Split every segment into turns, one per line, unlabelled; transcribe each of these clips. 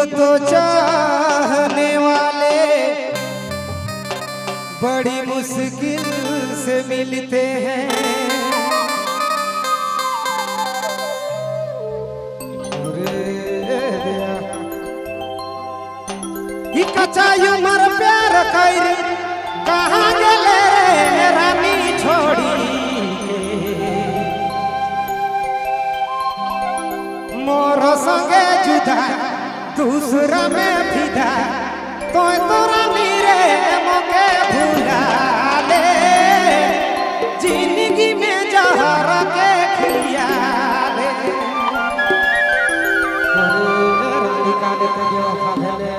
तो चाहने वाले बड़ी मुश्किल से मिलते हैं। कच्चा उमर प्यार कर कहाँ गले रानी छोड़ी मोर संगे जुदा दूसरा में फिदा तो तोरा नीरे मोके भूला ले जिंदगी में जहर के खिया ले रानी काले ते बेवफा भेले।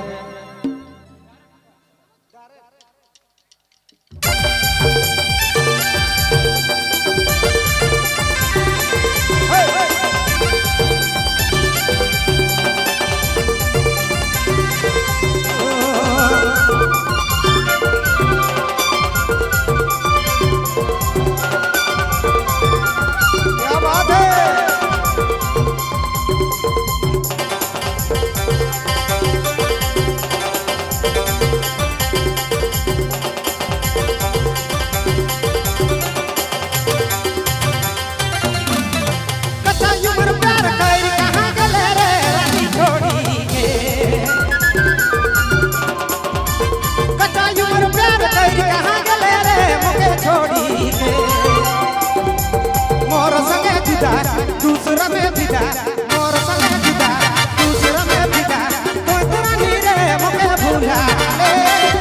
दूसरा में फिदा मोर संगे जुदा दूसरा में फिदा कोई तोरा नीरे मोके भूला ले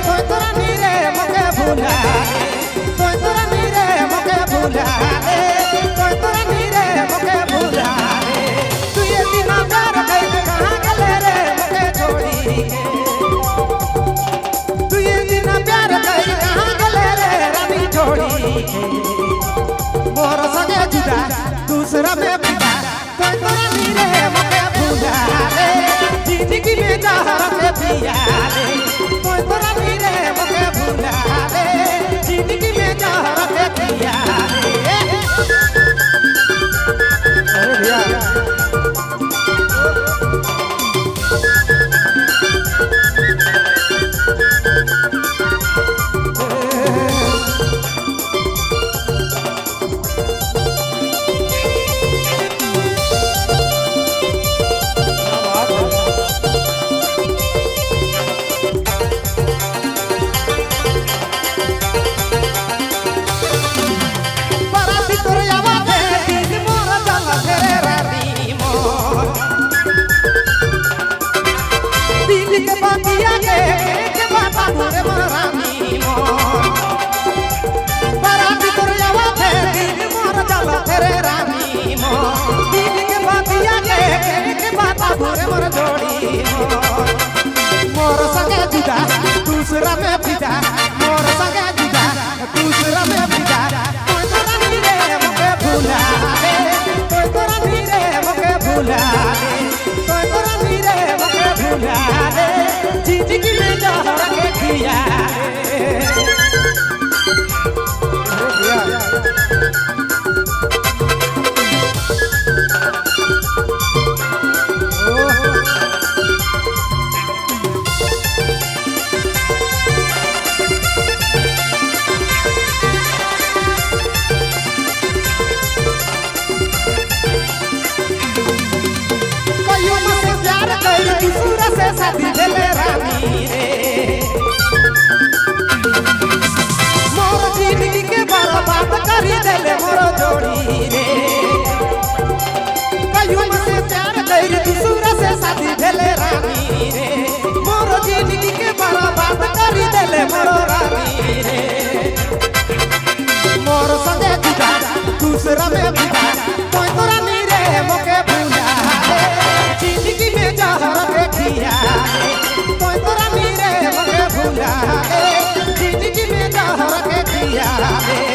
कोई तोरा नीरे मोके भूला ले कोई तोरा नीरे मोके भूला ले कोई तोरा नीरे मोके भूला ले तू ये बिना प्यार कर कहां गले रे मोके छोड़ी तू ये बिना प्यार कर कहां गले रे रानी छोड़ी मोर संगे जुदा दूसरा में फिदा कोई तोरा नीरे मोके भूला ले जिंदगी में जहर के पिया ले कोई तोरा नीरे मोके भूला ले जिंदगी में जहर के पिया ले। अरे भैया मोर संगे जुदा दूसरा में फिदा मोर संगे जुदा दूसरा में फिदा कोई तोरा नीरे मोके भूला ले कोई तोरा नीरे मोके भूला ले कोई तोरा नीरे मोके भूला ले जिंदगी में जहर के खिया ले। दूसरा से शादी देले रानी रे मोर जिंदगी के बर्बाद करी देले मोर जोड़ी रे कयूम से प्यार कर दूसरा से शादी देले रानी रे मोर जिंदगी के बर्बाद करी देले मोर रानी रे मोर संगे जुदा दूसरा में फिदा कोई तोरा नीरे मोके भूला ले जिंदगी में जहर के खिया ले कोई तोरा नीरे मोके भूला ले जिंदगी में जहर के खिया ले।